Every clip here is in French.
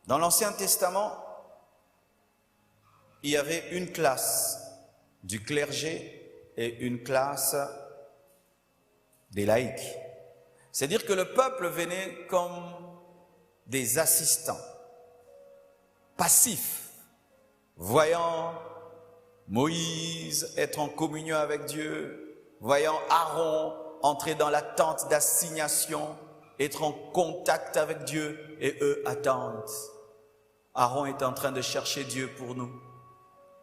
Dans l'Ancien Testament, il y avait une classe du clergé et une classe des laïcs. C'est-à-dire que le peuple venait comme des assistants, passifs, voyant Moïse être en communion avec Dieu, voyant Aaron entrer dans la tente d'assignation, être en contact avec Dieu, et eux attendent. Aaron est en train de chercher Dieu pour nous.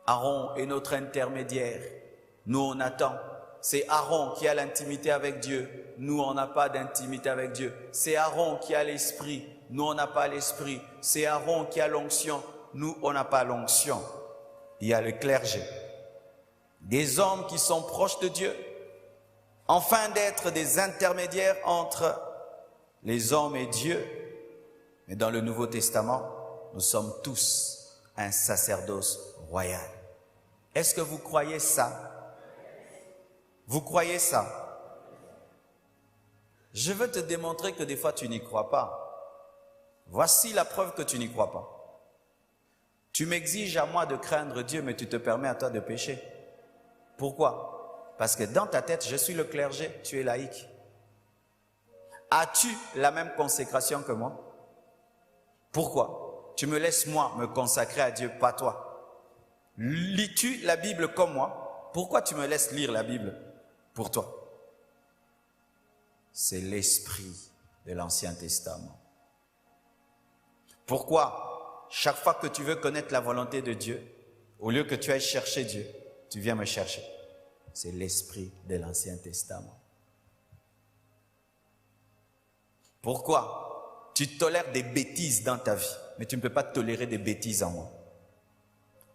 Aaron est notre intermédiaire. Nous, on attend. C'est Aaron qui a l'intimité avec Dieu. Nous, on n'a pas d'intimité avec Dieu. C'est Aaron qui a l'esprit. Nous, on n'a pas l'esprit. C'est Aaron qui a l'onction. Nous, on n'a pas l'onction. Il y a le clergé. Des hommes qui sont proches de Dieu, afin d'être des intermédiaires entre les hommes et Dieu. Mais dans le Nouveau Testament, nous sommes tous un sacerdoce royal. Est-ce que vous croyez ça? Vous croyez ça? Je veux te démontrer que des fois tu n'y crois pas. Voici la preuve que tu n'y crois pas. Tu m'exiges à moi de craindre Dieu, mais tu te permets à toi de pécher. Pourquoi? Parce que dans ta tête, je suis le clergé, tu es laïque. As-tu la même consécration que moi? Pourquoi? Tu me laisses moi me consacrer à Dieu, pas toi. Lis-tu la Bible comme moi? Pourquoi tu me laisses lire la Bible pour toi? C'est l'esprit de l'Ancien Testament. Pourquoi? Chaque fois que tu veux connaître la volonté de Dieu, au lieu que tu ailles chercher Dieu, tu viens me chercher. C'est l'esprit de l'Ancien Testament. Pourquoi? Tu tolères des bêtises dans ta vie, mais tu ne peux pas tolérer des bêtises en moi.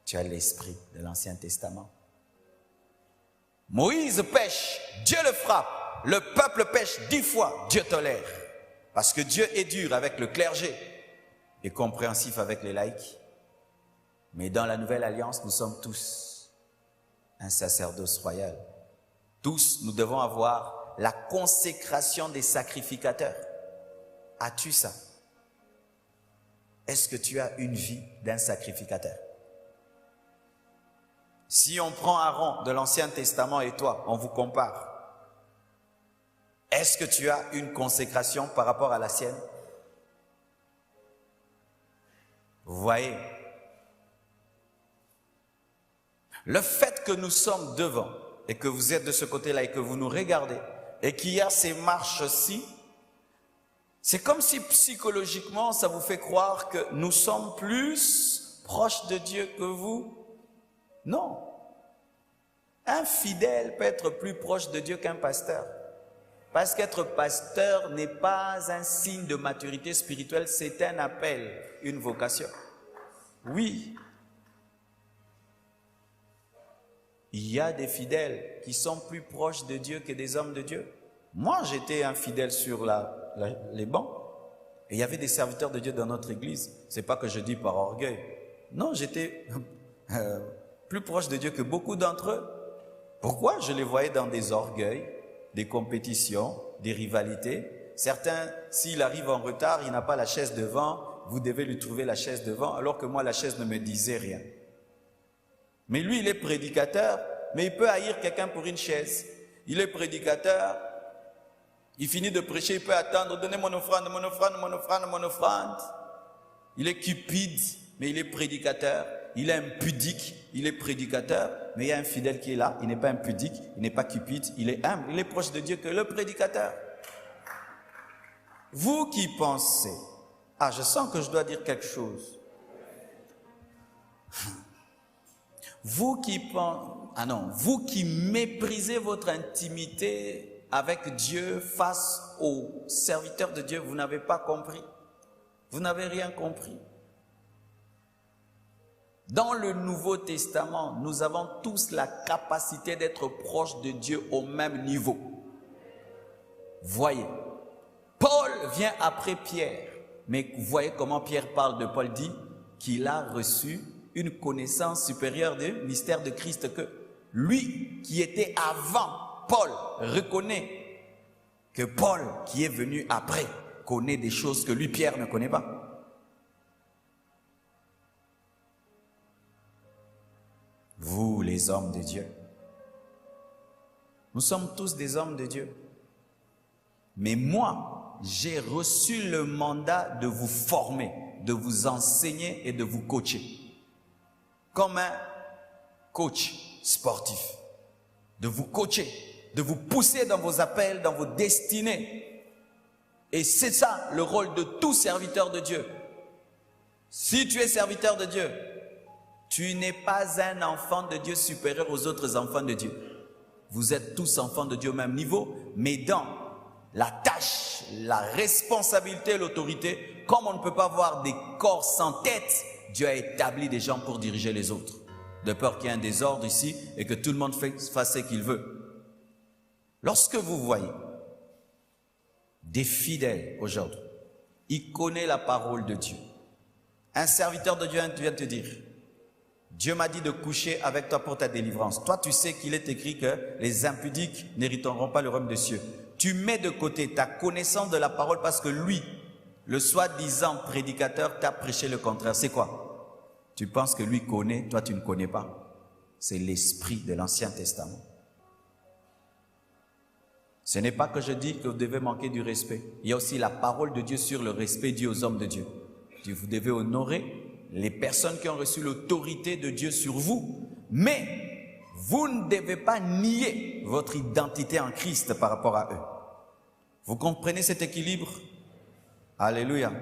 Tu as l'esprit de l'Ancien Testament. Moïse pêche, Dieu le frappe. Le peuple pêche 10 fois, Dieu tolère. Parce que Dieu est dur avec le clergé et compréhensif avec les laïcs. Mais dans la nouvelle alliance, nous sommes tous un sacerdoce royal. Tous, nous devons avoir la consécration des sacrificateurs. As-tu ça? Est-ce que tu as une vie d'un sacrificateur? Si on prend Aaron de l'Ancien Testament et toi, on vous compare. Est-ce que tu as une consécration par rapport à la sienne? Vous voyez? Le fait que nous sommes devant et que vous êtes de ce côté-là et que vous nous regardez et qu'il y a ces marches-ci, c'est comme si psychologiquement ça vous fait croire que nous sommes plus proches de Dieu que vous. Non. Un fidèle peut être plus proche de Dieu qu'un pasteur. Parce qu'être pasteur n'est pas un signe de maturité spirituelle, c'est un appel, une vocation. Oui. Il y a des fidèles qui sont plus proches de Dieu que des hommes de Dieu. Moi, j'étais un fidèle sur les bancs. Et il y avait des serviteurs de Dieu dans notre église. Ce n'est pas que je dis par orgueil. Non, j'étais plus proche de Dieu que beaucoup d'entre eux. Pourquoi? Je les voyais dans des orgueils, des compétitions, des rivalités. Certains, s'il arrive en retard, il n'a pas la chaise devant, vous devez lui trouver la chaise devant, alors que moi, la chaise ne me disait rien. Mais lui, il est prédicateur, mais il peut haïr quelqu'un pour une chaise. Il est prédicateur, il finit de prêcher, il peut attendre, donnez mon offrande, mon offrande, mon offrande, mon offrande. Il est cupide, mais il est prédicateur. Il est impudique, il est prédicateur, mais il y a un fidèle qui est là, il n'est pas impudique, il n'est pas cupide, il est humble, il est proche de Dieu que le prédicateur. Vous qui pensez, ah, je sens que je dois dire quelque chose. Vous qui pensez, ah non, vous qui méprisez votre intimité avec Dieu face aux serviteurs de Dieu, vous n'avez pas compris. Vous n'avez rien compris. Dans le Nouveau Testament, nous avons tous la capacité d'être proches de Dieu au même niveau. Voyez, Paul vient après Pierre, mais voyez comment Pierre parle de Paul, dit qu'il a reçu une connaissance supérieure du mystère de Christ, que lui qui était avant Paul reconnaît que Paul qui est venu après connaît des choses que lui, Pierre, ne connaît pas. Vous, les hommes de Dieu. Nous sommes tous des hommes de Dieu. Mais moi, j'ai reçu le mandat de vous former, de vous enseigner et de vous coacher. Comme un coach sportif. De vous coacher, de vous pousser dans vos appels, dans vos destinées. Et c'est ça le rôle de tout serviteur de Dieu. Si tu es serviteur de Dieu, tu n'es pas un enfant de Dieu supérieur aux autres enfants de Dieu. Vous êtes tous enfants de Dieu au même niveau, mais dans la tâche, la responsabilité, l'autorité, comme on ne peut pas avoir des corps sans tête, Dieu a établi des gens pour diriger les autres. De peur qu'il y ait un désordre ici et que tout le monde fasse ce qu'il veut. Lorsque vous voyez des fidèles aujourd'hui, ils connaissent la parole de Dieu. Un serviteur de Dieu vient te dire, Dieu m'a dit de coucher avec toi pour ta délivrance. Toi, tu sais qu'il est écrit que les impudiques n'hériteront pas le royaume des cieux. Tu mets de côté ta connaissance de la parole parce que lui, le soi-disant prédicateur, t'a prêché le contraire. C'est quoi? Tu penses que lui connaît, toi tu ne connais pas. C'est l'esprit de l'Ancien Testament. Ce n'est pas que je dis que vous devez manquer du respect. Il y a aussi la parole de Dieu sur le respect dû aux hommes de Dieu. Vous devez honorer les personnes qui ont reçu l'autorité de Dieu sur vous. Mais vous ne devez pas nier votre identité en Christ par rapport à eux. Vous comprenez cet équilibre? Alléluia.